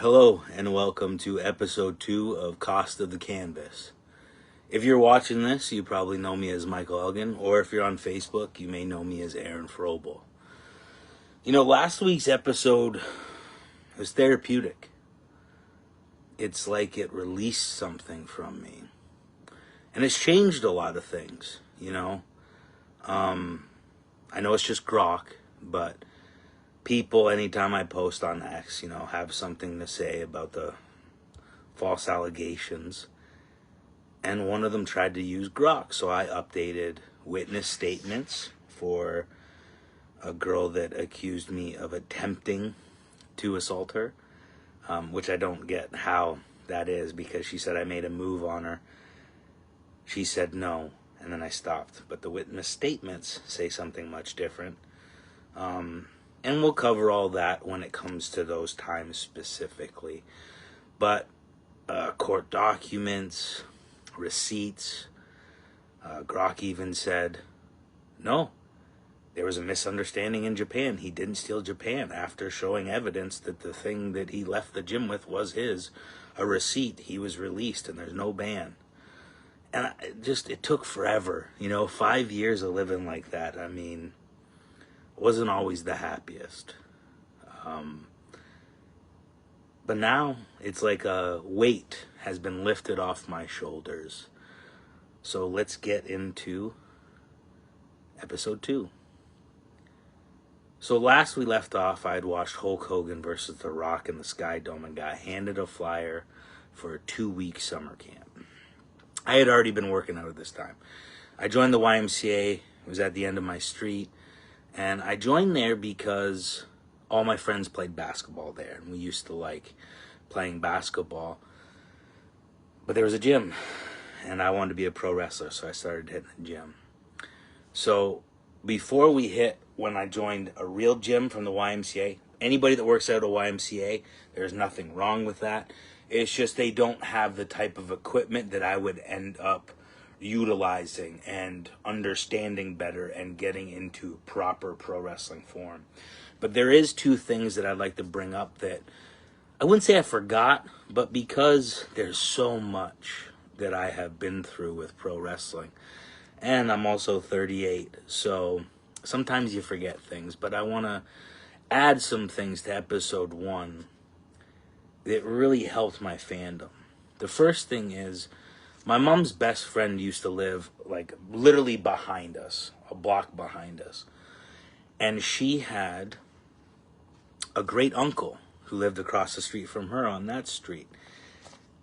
Hello and welcome to episode 2 of Cost of the Canvas. If you're watching this, you probably know me as Michael Elgin, or if you're on Facebook, you may know me as Aaron Frobel. Last week's episode was therapeutic. It's like it released something from me. And it's changed a lot of things, I know it's just grok, but people, anytime I post on X, have something to say about the false allegations. And one of them tried to use grok, so I updated witness statements for a girl that accused me of attempting to assault her, which I don't get how that is, because she said I made a move on her. She said no, and then I stopped. But the witness statements say something much different. And we'll cover all that when it comes to those times specifically. But court documents, receipts, grok even said, no, there was a misunderstanding in Japan. He didn't steal Japan after showing evidence that the thing that he left the gym with was a receipt. He was released and there's no ban. And it took forever, 5 years of living like that. Wasn't always the happiest. But now it's like a weight has been lifted off my shoulders. So let's get into episode 2. So last we left off, I'd watched Hulk Hogan versus The Rock in the Sky Dome and got handed a flyer for a 2-week summer camp. I had already been working out at this time. I joined the YMCA. It was at the end of my street. And I joined there because all my friends played basketball there. And we used to like playing basketball. But there was a gym. And I wanted to be a pro wrestler, so I started hitting the gym. So before we hit, when I joined a real gym from the YMCA, anybody that works out at a YMCA, there's nothing wrong with that. It's just they don't have the type of equipment that I would end up utilizing and understanding better and getting into proper pro wrestling form. But there is 2 things that I'd like to bring up that I wouldn't say I forgot, but because there's so much that I have been through with pro wrestling. And I'm also 38, so sometimes you forget things. But I want to add some things to episode 1 that really helped my fandom. The first thing is, my mom's best friend used to live like literally behind us, a block behind us. And she had a great uncle who lived across the street from her on that street.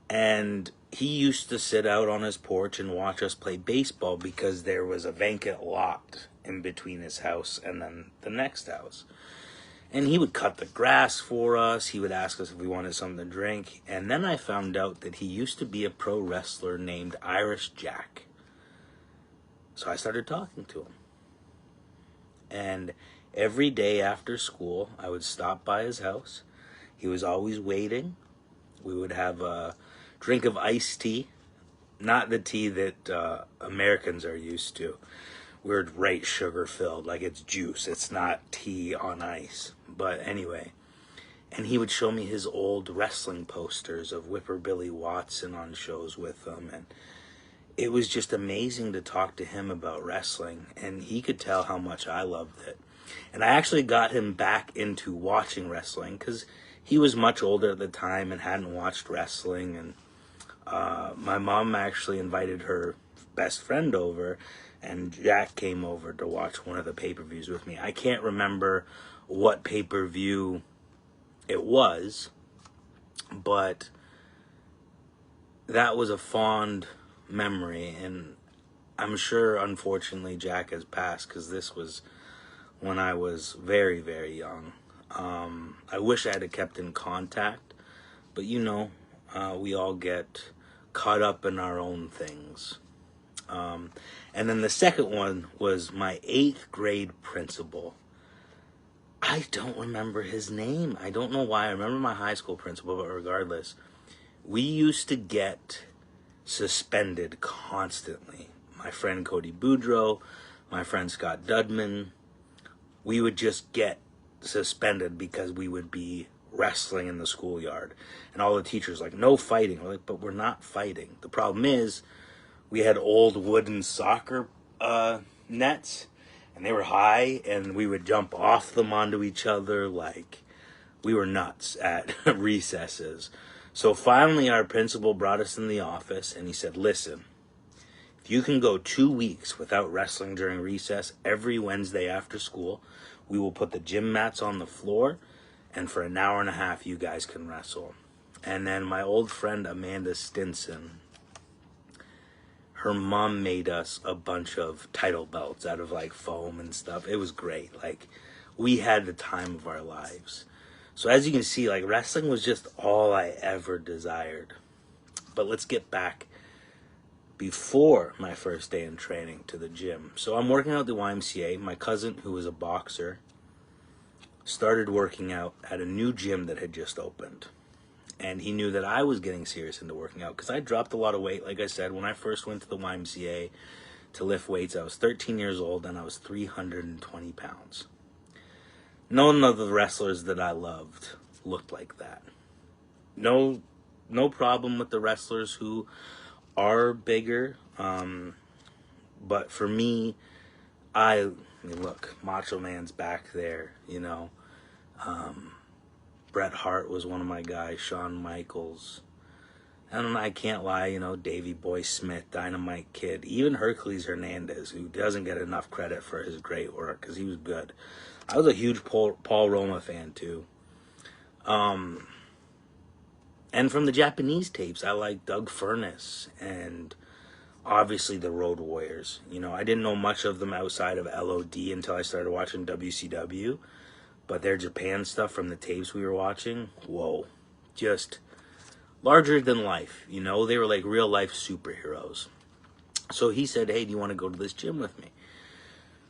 And he used to sit out on his porch and watch us play baseball because there was a vacant lot in between his house and then the next house. And he would cut the grass for us. He would ask us if we wanted something to drink. And then I found out that he used to be a pro wrestler named Irish Jack. So I started talking to him. And every day after school, I would stop by his house. He was always waiting. We would have a drink of iced tea. Not the tea that Americans are used to. We're right sugar-filled, like it's juice. It's not tea on ice. But anyway, and he would show me his old wrestling posters of Whipper Billy Watson on shows with him. And it was just amazing to talk to him about wrestling. And he could tell how much I loved it. And I actually got him back into watching wrestling because he was much older at the time and hadn't watched wrestling. And my mom actually invited her best friend over, and Jack came over to watch one of the pay-per-views with me. I can't remember what pay-per-view it was, but that was a fond memory, and I'm sure, unfortunately, Jack has passed because this was when I was very, very young. I wish I had kept in contact, but we all get caught up in our own things. And then the second one was my 8th grade principal. I don't remember his name. I don't know why. I remember my high school principal, but regardless, we used to get suspended constantly. My friend Cody Boudreau, my friend Scott Dudman, we would just get suspended because we would be wrestling in the schoolyard. And all the teachers like, no fighting. We're like, but we're not fighting. The problem is we had old wooden soccer nets, and they were high, and we would jump off them onto each other like we were nuts at recesses. So finally our principal brought us in the office, and he said, listen, if you can go 2 weeks without wrestling during recess, every Wednesday after school, we will put the gym mats on the floor, and for an hour and a half, you guys can wrestle. And then my old friend Amanda Stinson, her mom made us a bunch of title belts out of like foam and stuff. It was great. Like, we had the time of our lives. So as you can see, like, wrestling was just all I ever desired. But let's get back before my first day in training to the gym. So I'm working out at the YMCA. My cousin, who was a boxer, started working out at a new gym that had just opened. And he knew that I was getting serious into working out because I dropped a lot of weight. Like I said, when I first went to the YMCA to lift weights, I was 13 years old and I was 320 pounds. None of the wrestlers that I loved looked like that. No problem with the wrestlers who are bigger. But for me, I mean, look, Macho Man's back there, you know. Bret Hart was one of my guys, Shawn Michaels. And I can't lie, you know, Davey Boy Smith, Dynamite Kid, even Hercules Hernandez, who doesn't get enough credit for his great work because he was good. I was a huge Paul Roma fan too. And from the Japanese tapes, I like Doug Furnace and obviously the Road Warriors. You know, I didn't know much of them outside of LOD until I started watching WCW. But their Japan stuff from the tapes we were watching, whoa, just larger than life, you know? They were like real life superheroes. So he said, hey, do you want to go to this gym with me?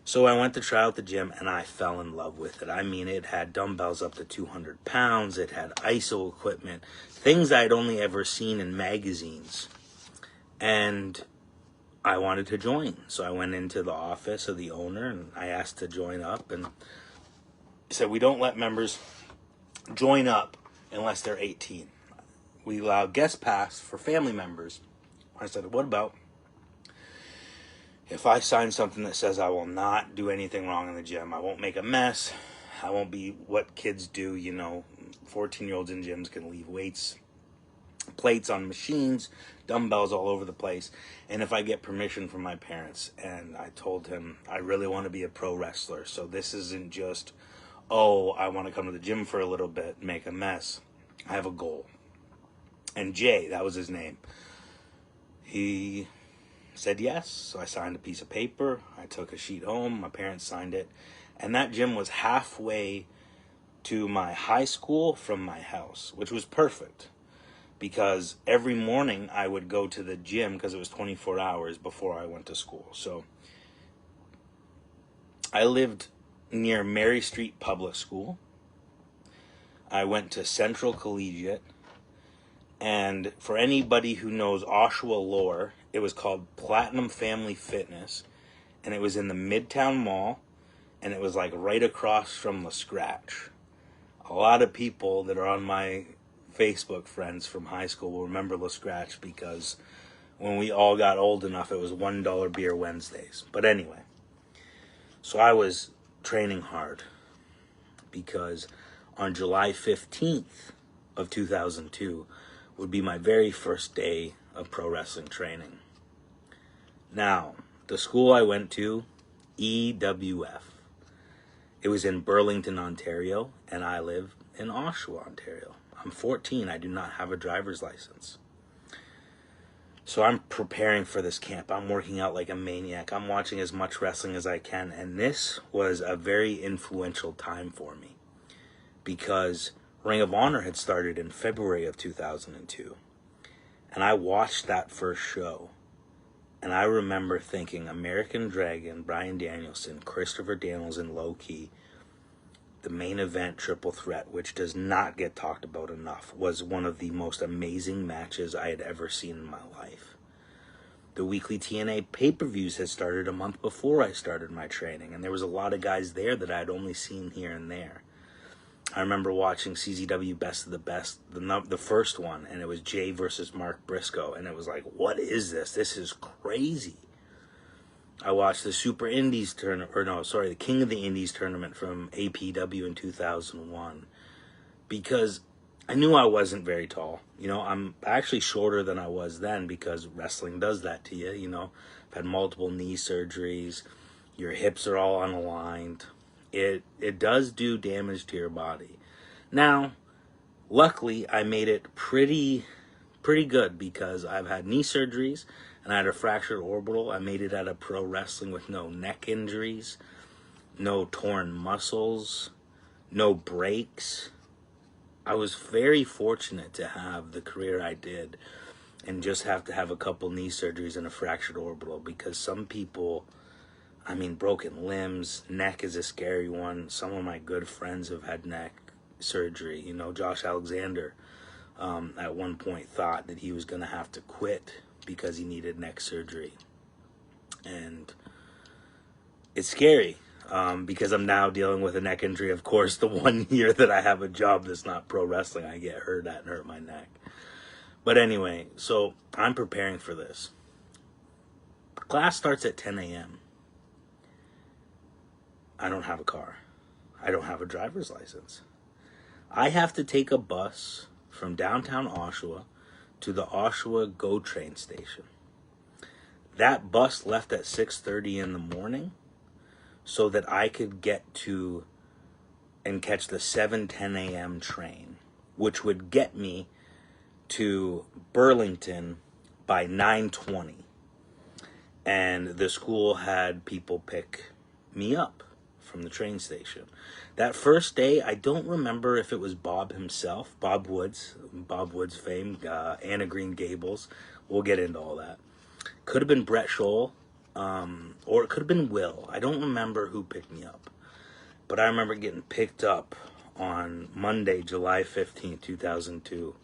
So I went to try out the gym, and I fell in love with it. I mean, it had dumbbells up to 200 pounds. It had ISO equipment, things I'd only ever seen in magazines. And I wanted to join. So I went into the office of the owner, and I asked to join up, and he said, we don't let members join up unless they're 18. We allow guest pass for family members. I said, what about if I sign something that says I will not do anything wrong in the gym? I won't make a mess. I won't be what kids do, you know. 14-year-olds in gyms can leave weights, plates on machines, dumbbells all over the place. And if I get permission from my parents, and I told him I really want to be a pro wrestler. So this isn't just, oh, I want to come to the gym for a little bit, make a mess. I have a goal. And Jay, that was his name, he said yes. So I signed a piece of paper. I took a sheet home. My parents signed it. And that gym was halfway to my high school from my house, which was perfect. Because every morning I would go to the gym because it was 24 hours before I went to school. So I lived near Mary Street Public School. I went to Central Collegiate. And for anybody who knows Oshawa lore, it was called Platinum Family Fitness. And it was in the Midtown Mall. And it was like right across from La Scratch. A lot of people that are on my Facebook friends from high school will remember La Scratch because when we all got old enough, it was $1 beer Wednesdays. But anyway, so I was training hard because on July 15th of 2002 would be my very first day of pro wrestling training. Now, the school I went to, EWF, it was in Burlington, Ontario, and I live in Oshawa, Ontario. I'm 14. I do not have a driver's license. So I'm preparing for this camp. I'm working out like a maniac. I'm watching as much wrestling as I can. And this was a very influential time for me because Ring of Honor had started in February of 2002. And I watched that first show. And I remember thinking American Dragon, Bryan Danielson, Christopher Daniels, and Low Ki, the main event triple threat, which does not get talked about enough, was one of the most amazing matches I had ever seen in my life. The weekly TNA pay-per-views had started a month before I started my training, and there was a lot of guys there that I had only seen here and there. I remember watching CZW Best of the Best, the first one, and it was Jay versus Mark Briscoe, and it was like, what is this? This is crazy. I watched the Super Indies tournament, the King of the Indies tournament from APW in 2001, because I knew I wasn't very tall. You know, I'm actually shorter than I was then, because wrestling does that to you. You know, I've had multiple knee surgeries. Your hips are all unaligned. It does do damage to your body. Now, luckily, I made it pretty good, because I've had knee surgeries and I had a fractured orbital. I made it out of pro wrestling with no neck injuries, no torn muscles, no breaks. I was very fortunate to have the career I did and just have to have a couple knee surgeries and a fractured orbital, because some people, I mean, broken limbs, neck is a scary one. Some of my good friends have had neck surgery. You know, Josh Alexander at one point thought that he was going to have to quit because he needed neck surgery. And it's scary because I'm now dealing with a neck injury. Of course, the 1 year that I have a job that's not pro wrestling, I get hurt at and hurt my neck. But anyway, so I'm preparing for this. Class starts at 10 a.m. I don't have a car. I don't have a driver's license. I have to take a bus from downtown Oshawa to the Oshawa GO train station. That bus left at 6:30 in the morning so that I could get to and catch the 7:10 a.m. train, which would get me to Burlington by 9:20. And the school had people pick me up from the train station. That first day, I don't remember if it was Bob himself, Bob Woods fame, Anna Green Gables. We'll get into all that. Could have been Brett Scholl, or it could have been Will. I don't remember who picked me up. But I remember getting picked up on Monday, July 15th, 2002,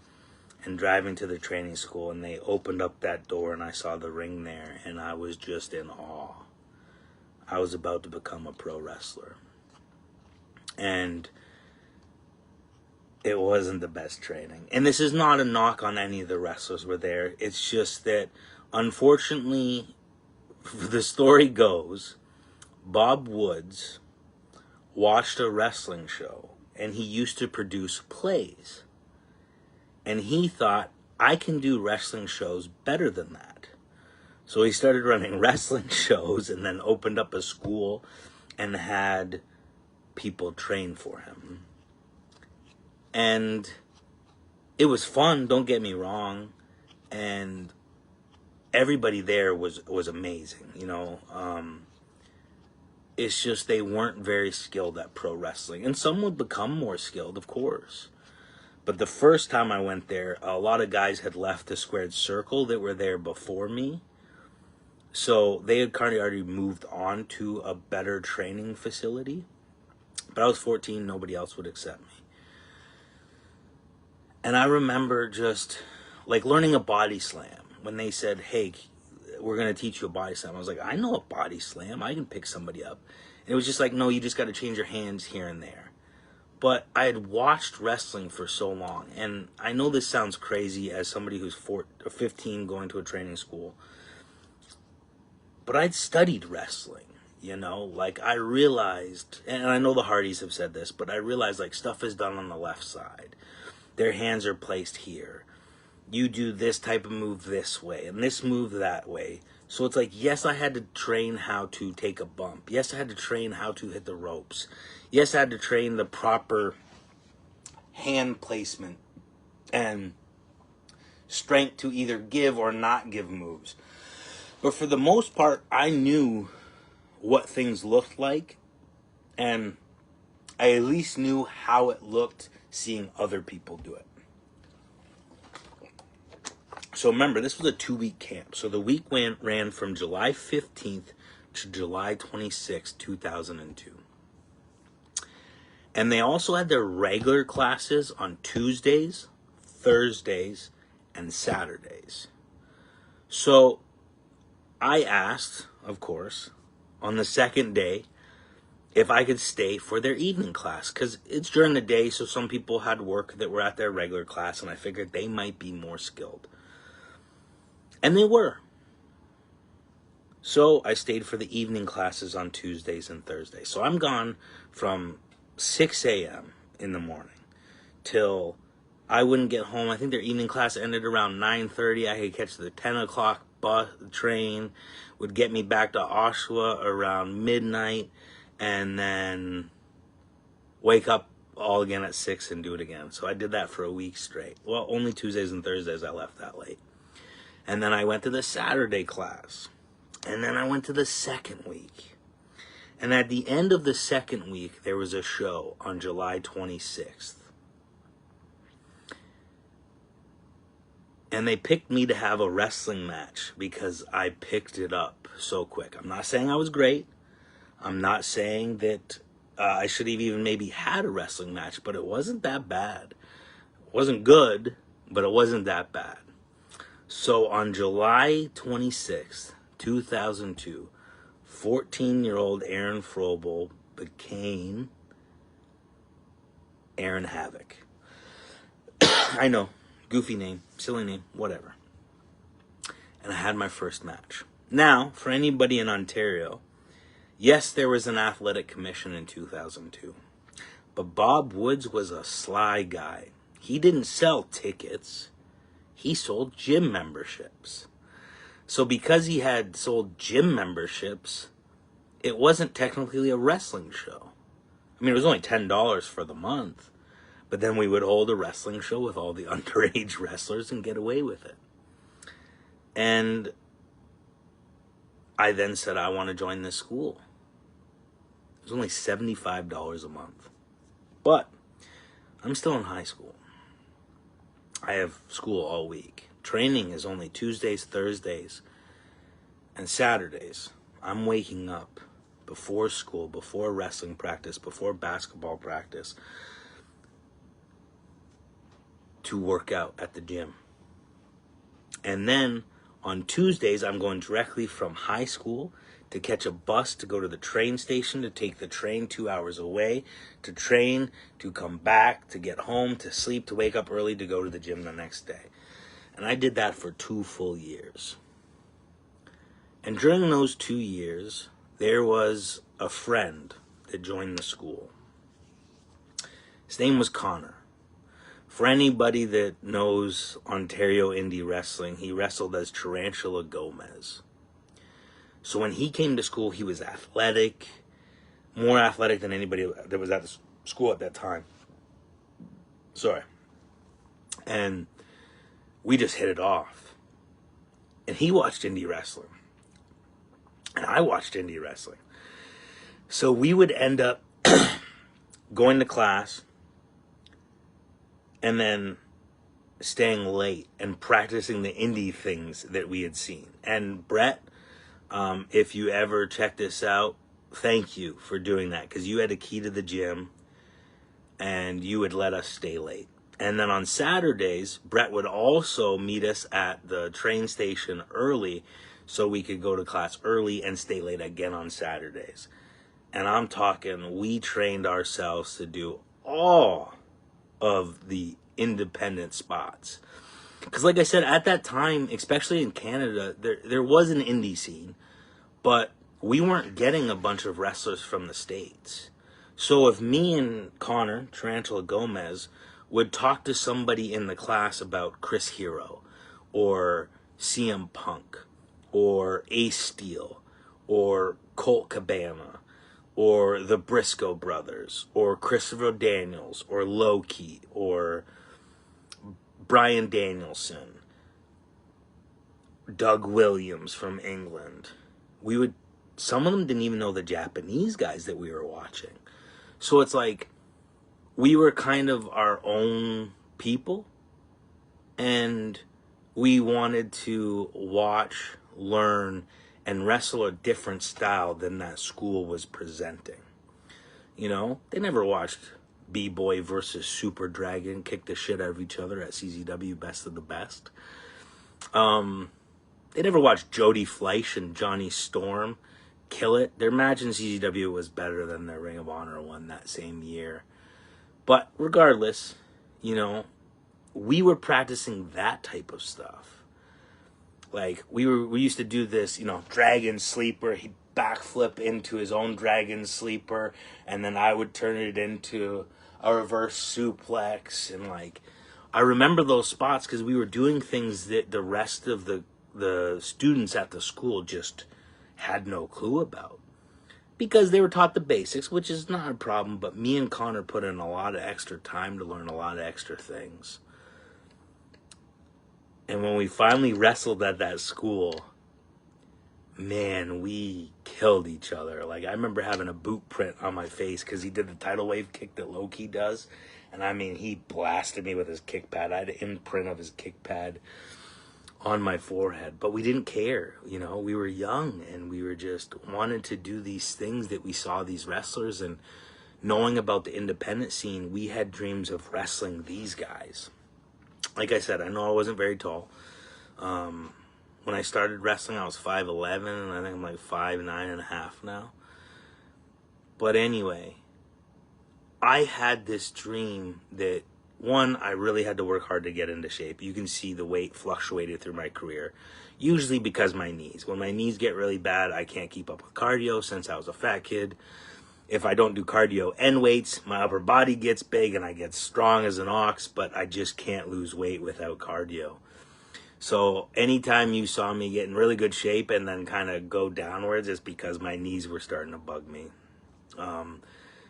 and driving to the training school, and they opened up that door, and I saw the ring there, and I was just in awe. I was about to become a pro wrestler. And it wasn't the best training. And this is not a knock on any of the wrestlers were there. It's just that, unfortunately, the story goes, Bob Woods watched a wrestling show, and he used to produce plays. And he thought, I can do wrestling shows better than that. So he started running wrestling shows and then opened up a school and had people train for him. And it was fun, don't get me wrong. And everybody there was amazing, you know. It's just they weren't very skilled at pro wrestling. And some would become more skilled, of course. But the first time I went there, a lot of guys had left the squared circle that were there before me. So they had kind of already moved on to a better training facility. But I was 14, nobody else would accept me. And I remember just like learning a body slam. When they said, hey, we're going to teach you a body slam. I was like, I know a body slam. I can pick somebody up. And it was just like, no, you just got to change your hands here and there. But I had watched wrestling for so long. And I know this sounds crazy as somebody who's 15 going to a training school. But I'd studied wrestling, you know, like I realized, and I know the Hardys have said this, but I realized like stuff is done on the left side. Their hands are placed here. You do this type of move this way and this move that way. So it's like, yes, I had to train how to take a bump. Yes, I had to train how to hit the ropes. Yes, I had to train the proper hand placement and strength to either give or not give moves. But for the most part, I knew what things looked like, and I at least knew how it looked seeing other people do it. So remember, this was a 2-week camp. So the week ran from July 15th to July 26th, 2002. And they also had their regular classes on Tuesdays, Thursdays, and Saturdays. So I asked, of course, on the second day, if I could stay for their evening class, because it's during the day, so some people had work that were at their regular class, and I figured they might be more skilled. And they were. So I stayed for the evening classes on Tuesdays and Thursdays. So I'm gone from 6 a.m. in the morning till I wouldn't get home. I think their evening class ended around 9:30. I could catch the 10 o'clock train, would get me back to Oshawa around midnight, and then wake up all again at 6 and do it again. So I did that for a week straight. Well, only Tuesdays and Thursdays I left that late. And then I went to the Saturday class. And then I went to the second week. And at the end of the second week, there was a show on July 26th. And they picked me to have a wrestling match because I picked it up so quick. I'm not saying I was great. I'm not saying that I should have even maybe had a wrestling match, but it wasn't that bad. It wasn't good, but it wasn't that bad. So on July 26th, 2002, 14-year-old Aaron Frobel became Aaron Havoc. I know, goofy name, silly name, whatever. And I had my first match. Now, for anybody in Ontario, yes, there was an athletic commission in 2002, but Bob Woods was a sly guy. He didn't sell tickets. He sold gym memberships. So because he had sold gym memberships, it wasn't technically a wrestling show. I mean, it was only $10 for the month, but then we would hold a wrestling show with all the underage wrestlers and get away with it. And I then said, I want to join this school. It was only $75 a month. But I'm still in high school. I have school all week. Training is only Tuesdays, Thursdays, and Saturdays. I'm waking up before school, before wrestling practice, before basketball practice to work out at the gym. And then on Tuesdays, I'm going directly from high school to catch a bus to go to the train station, to take the train 2 hours away, to train, to come back, to get home, to sleep, to wake up early, to go to the gym the next day. And I did that for 2 full years. And during those 2 years, there was a friend that joined the school. His name was Connor. For anybody that knows Ontario indie wrestling, he wrestled as Tarantula Gomez. So when he came to school, he was athletic, more athletic than anybody that was at the school at that time. Sorry. And we just hit it off. And he watched indie wrestling. And I watched indie wrestling. So we would end up going to class and then staying late and practicing the indie things that we had seen. And Brett, if you ever check this out, thank you for doing that, because you had a key to the gym and you would let us stay late. And then on Saturdays, Brett would also meet us at the train station early so we could go to class early and stay late again on Saturdays. And I'm talking, we trained ourselves to do all of the independent spots. Because like I said, at that time, especially in Canada, there was an indie scene, but we weren't getting a bunch of wrestlers from the States. So if me and Connor, Tarantula Gomez, would talk to somebody in the class about Chris Hero, or CM Punk, or Ace Steel, or Colt Cabana, or the Briscoe brothers, or Christopher Daniels, or Loki, or Bryan Danielson, Doug Williams from England. Some of them didn't even know the Japanese guys that we were watching. So it's like, we were kind of our own people, and we wanted to watch, learn, and wrestle a different style than that school was presenting. You know, they never watched B-Boy versus Super Dragon kick the shit out of each other at CZW Best of the Best. They never watched Jody Fleisch and Johnny Storm kill it. Their match in CZW was better than their Ring of Honor one that same year. But regardless, you know, we were practicing that type of stuff. Like, we used to do this, you know, dragon sleeper. He'd backflip into his own dragon sleeper, and then I would turn it into a reverse suplex. And, like, I remember those spots because we were doing things that the rest of the students at the school just had no clue about. Because they were taught the basics, which is not a problem, but me and Connor put in a lot of extra time to learn a lot of extra things. And when we finally wrestled at that school, man, we killed each other. Like, I remember having a boot print on my face because he did the tidal wave kick that Loki does. And I mean, he blasted me with his kick pad. I had an imprint of his kick pad on my forehead. But we didn't care, you know. We were young and we were just wanted to do these things that we saw these wrestlers. And knowing about the independent scene, we had dreams of wrestling these guys. Like I said, I know I wasn't very tall. When I started wrestling, I was 5'11", and I think I'm like 5'9.5" now. But anyway, I had this dream that, one, I really had to work hard to get into shape. You can see the weight fluctuated through my career, usually because my knees. When my knees get really bad, I can't keep up with cardio since I was a fat kid. If I don't do cardio and weights, my upper body gets big and I get strong as an ox, but I just can't lose weight without cardio. So anytime you saw me get in really good shape and then kind of go downwards, it's because my knees were starting to bug me.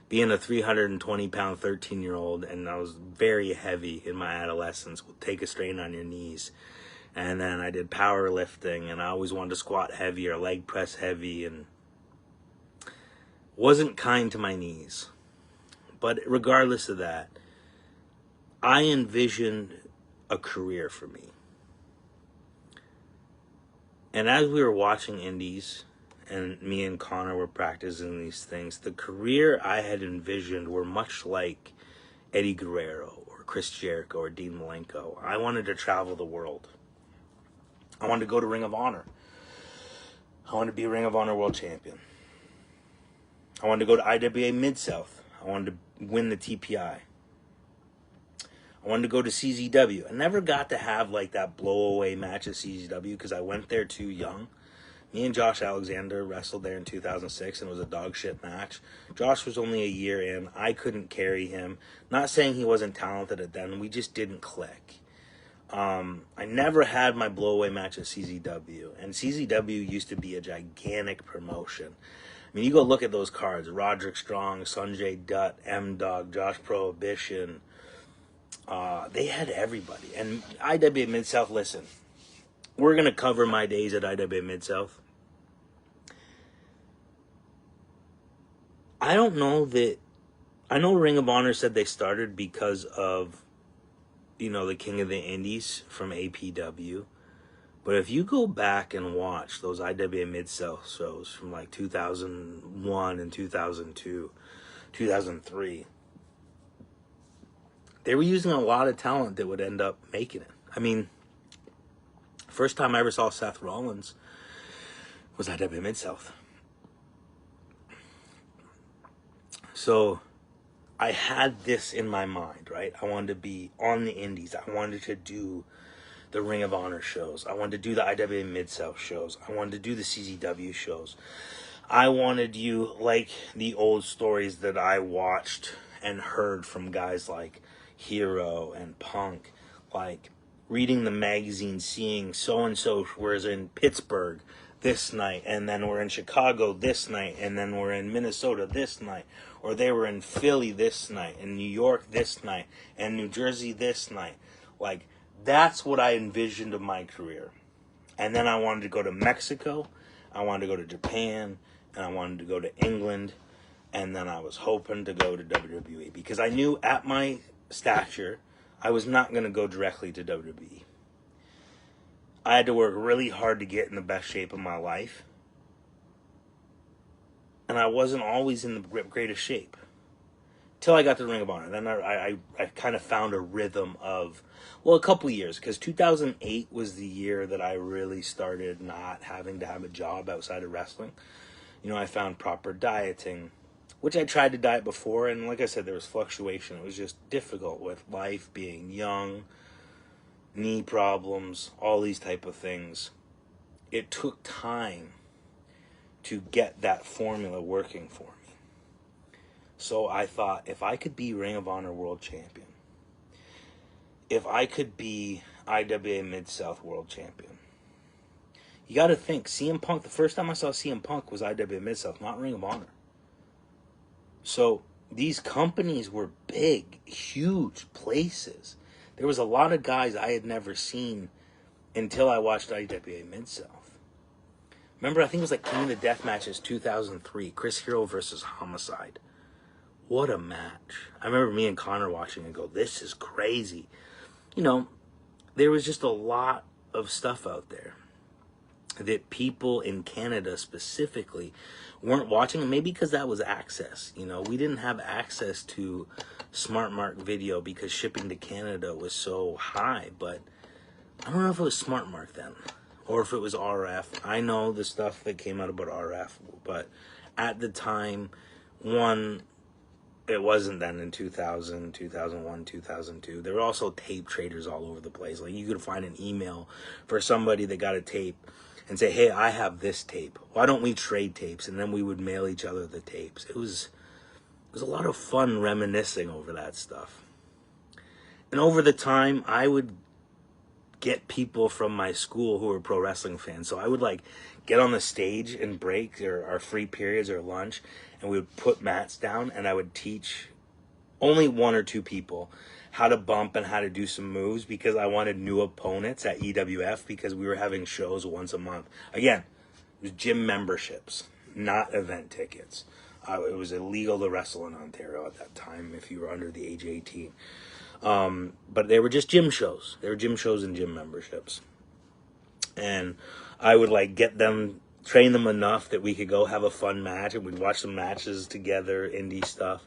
Being a 320-pound 13-year-old, and I was very heavy in my adolescence, will take a strain on your knees. And then I did powerlifting, and I always wanted to squat heavy or leg press heavy, and wasn't kind to my knees. But regardless of that, I envisioned a career for me. And as we were watching indies, and me and Connor were practicing these things, the career I had envisioned were much like Eddie Guerrero or Chris Jericho or Dean Malenko. I wanted to travel the world. I wanted to go to Ring of Honor. I wanted to be a Ring of Honor World Champion. I wanted to go to IWA Mid-South. I wanted to win the TPI. I wanted to go to CZW. I never got to have like that blow-away match at CZW because I went there too young. Me and Josh Alexander wrestled there in 2006 and it was a dog shit match. Josh was only a year in. I couldn't carry him. Not saying he wasn't talented at then. We just didn't click. I never had my blow-away match at CZW. And CZW used to be a gigantic promotion. I mean, you go look at those cards. Roderick Strong, Sanjay Dutt, M-Dog, Josh Prohibition. They had everybody. And IWA Mid-South, listen, we're going to cover my days at IWA Mid-South. I don't know that... I know Ring of Honor said they started because of, you know, the King of the Indies from APW. But if you go back and watch those IWA Mid-South shows from like 2001 and 2002, 2003, they were using a lot of talent that would end up making it. I mean, first time I ever saw Seth Rollins was IWA Mid-South. So I had this in my mind, right? I wanted to be on the indies. I wanted to do the Ring of Honor shows. I wanted to do the IWA Mid-South shows. I wanted to do the CZW shows. I wanted you, like the old stories that I watched and heard from guys like Hero and Punk, like reading the magazine, seeing so-and-so was in Pittsburgh this night, and then we're in Chicago this night, and then we're in Minnesota this night, or they were in Philly this night, and New York this night, and New Jersey this night. Like, that's what I envisioned of my career. And then I wanted to go to Mexico, I wanted to go to Japan, and I wanted to go to England, and then I was hoping to go to WWE, because I knew at my stature, I was not going to go directly to WWE. I had to work really hard to get in the best shape of my life. And I wasn't always in the greatest shape. Till I got to the Ring of Honor. Then I kind of found a rhythm of, well, a couple of years. Because 2008 was the year that I really started not having to have a job outside of wrestling. I found proper dieting, which I tried to diet before, and like I said, there was fluctuation. It was just difficult with life, being young, knee problems, all these type of things. It took time to get that formula working for me. So I thought, if I could be Ring of Honor World Champion, if I could be IWA Mid-South World Champion, you got to think, CM Punk, the first time I saw CM Punk was IWA Mid-South, not Ring of Honor. So these companies were big, huge places. There was a lot of guys I had never seen until I watched IWA Mid-South. Remember, I think it was like King of the Death Matches 2003, Chris Hero versus Homicide. What a match. I remember me and Connor watching and go, this is crazy. There was just a lot of stuff out there that people in Canada specifically weren't watching, and maybe because that was access. We didn't have access to Smart Mark video because shipping to Canada was so high, but I don't know if it was Smart Mark then or if it was RF. I know the stuff that came out about RF, but at the time, it wasn't then in 2000, 2001, 2002. There were also tape traders all over the place. Like, you could find an email for somebody that got a tape and say, hey, I have this tape. Why don't we trade tapes? And then we would mail each other the tapes. It was a lot of fun reminiscing over that stuff. And over the time, I would get people from my school who were pro wrestling fans. So I would get on the stage and break or our free periods or lunch, and we would put mats down, and I would teach only one or two people how to bump and how to do some moves, because I wanted new opponents at EWF, because we were having shows once a month. Again, it was gym memberships, not event tickets. It was illegal to wrestle in Ontario at that time if you were under the age of 18. But they were just gym shows. They were gym shows and gym memberships. And I would train them enough that we could go have a fun match, and we'd watch some matches together, indie stuff.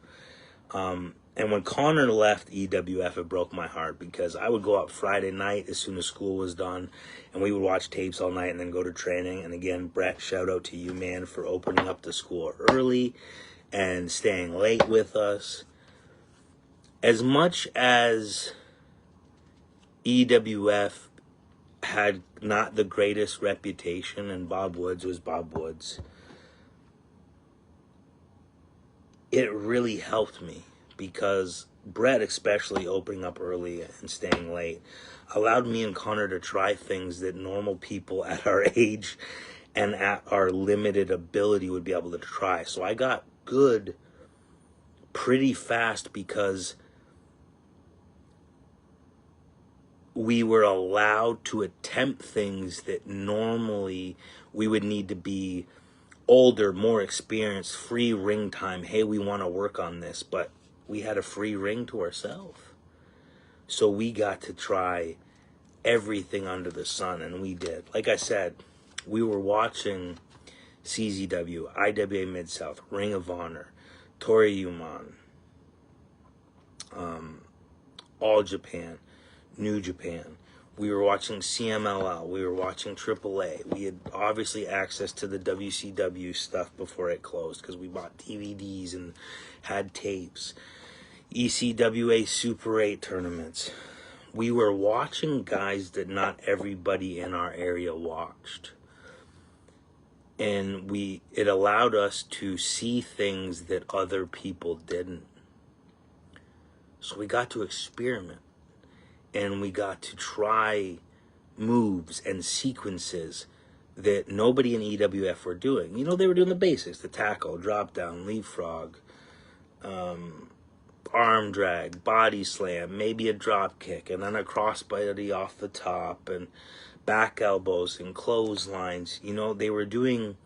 And when Connor left EWF, it broke my heart, because I would go up Friday night as soon as school was done, and we would watch tapes all night and then go to training. And again, Brett, shout out to you, man, for opening up the school early and staying late with us. As much as EWF had not the greatest reputation, and Bob Woods was Bob Woods, it really helped me, because Brett, especially opening up early and staying late, allowed me and Connor to try things that normal people at our age and at our limited ability would be able to try. So I got good pretty fast, because we were allowed to attempt things that normally we would need to be older, more experienced, free ring time. Hey, we want to work on this, but we had a free ring to ourselves. So we got to try everything under the sun, and we did. Like I said, we were watching CZW, IWA Mid-South, Ring of Honor, Toryumon, All Japan, New Japan. We were watching CMLL. We were watching AAA. We had obviously access to the WCW stuff before it closed, because we bought DVDs and had tapes. ECWA Super 8 tournaments. We were watching guys that not everybody in our area watched. And it allowed us to see things that other people didn't. So we got to experiment. And we got to try moves and sequences that nobody in EWF were doing. They were doing the basics: the tackle, drop down, leapfrog, arm drag, body slam, maybe a drop kick, and then a crossbody off the top, and back elbows and clotheslines. They were doing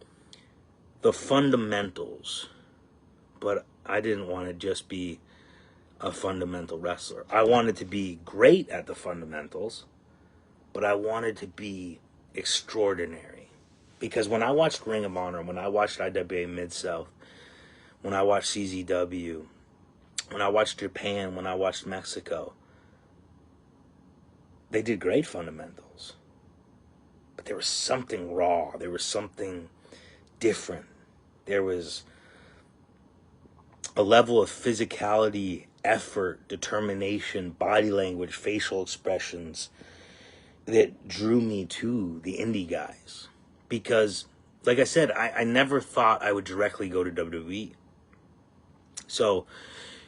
the fundamentals, but I didn't want to just be a fundamental wrestler. I wanted to be great at the fundamentals, but I wanted to be extraordinary. Because when I watched Ring of Honor, when I watched IWA Mid-South, when I watched CZW, when I watched Japan, when I watched Mexico, they did great fundamentals. But there was something raw. There was something different There was a level of physicality, effort, determination, body language, facial expressions that drew me to the indie guys. Because, like I said, I never thought I would directly go to WWE. So,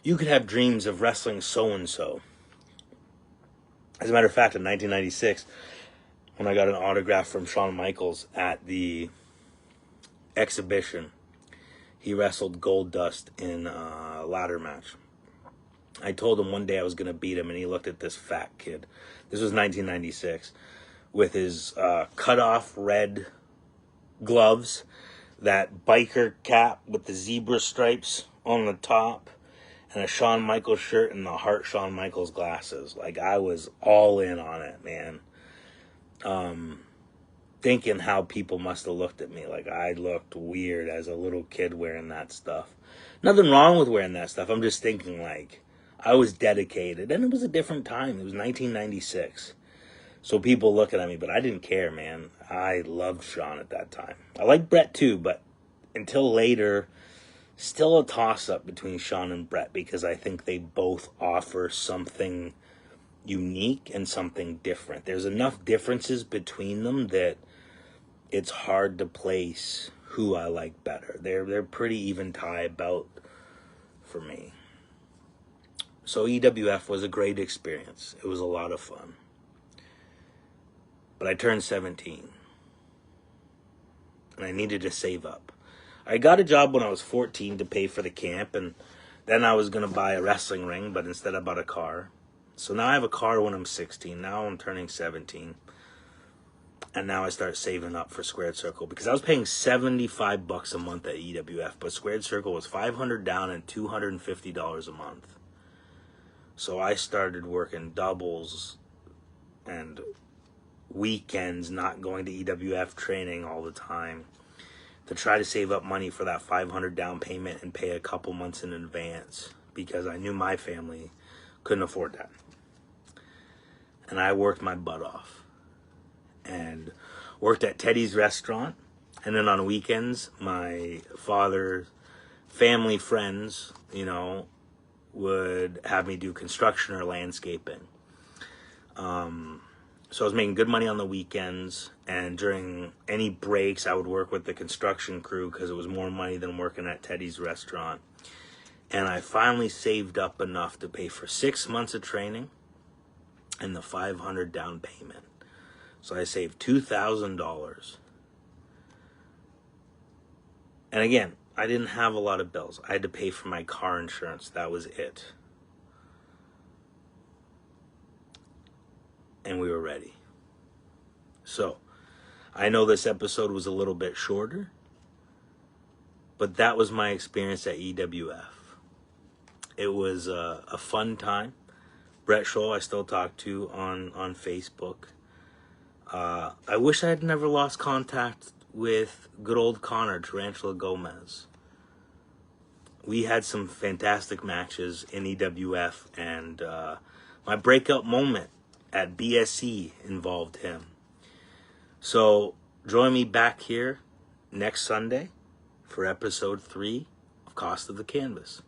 you could have dreams of wrestling so-and-so. As a matter of fact, in 1996, when I got an autograph from Shawn Michaels at the exhibition, he wrestled Goldust in a ladder match. I told him one day I was going to beat him, and he looked at this fat kid. This was 1996, with his cut-off red gloves, that biker cap with the zebra stripes on the top, and a Shawn Michaels shirt and the Heart Shawn Michaels glasses. Like, I was all in on it, man. Thinking how people must have looked at me. Like, I looked weird as a little kid wearing that stuff. Nothing wrong with wearing that stuff. I'm just thinking, like, I was dedicated. And it was a different time. It was 1996. So people looking at me, but I didn't care, man. I loved Shawn at that time. I liked Bret too, but until later, still a toss-up between Shawn and Bret, because I think they both offer something unique and something different. There's enough differences between them that it's hard to place who I like better. They're pretty even tie about for me. So EWF was a great experience. It was a lot of fun. But I turned 17. And I needed to save up. I got a job when I was 14 to pay for the camp, and then I was going to buy a wrestling ring, but instead I bought a car. So now I have a car when I'm 16. Now I'm turning 17. And now I start saving up for Squared Circle, because I was paying $75 a month at EWF, but Squared Circle was $500 down and $250 a month. So I started working doubles and weekends, not going to EWF training all the time, to try to save up money for that $500 down payment and pay a couple months in advance, because I knew my family couldn't afford that. And I worked my butt off. And worked at Teddy's restaurant. And then on weekends, my father's family friends, would have me do construction or landscaping. So I was making good money on the weekends. And during any breaks, I would work with the construction crew, because it was more money than working at Teddy's restaurant. And I finally saved up enough to pay for 6 months of training and the $500 down payment. So I saved $2,000. And again, I didn't have a lot of bills. I had to pay for my car insurance. That was it. And we were ready. So, I know this episode was a little bit shorter, but that was my experience at EWF. It was a fun time. Brett Scholl, I still talk to on Facebook. I wish I had never lost contact with good old Connor, Tarantula Gomez. We had some fantastic matches in EWF, and my breakout moment at BSE involved him. So join me back here next Sunday for episode 3 of Cost of the Canvas.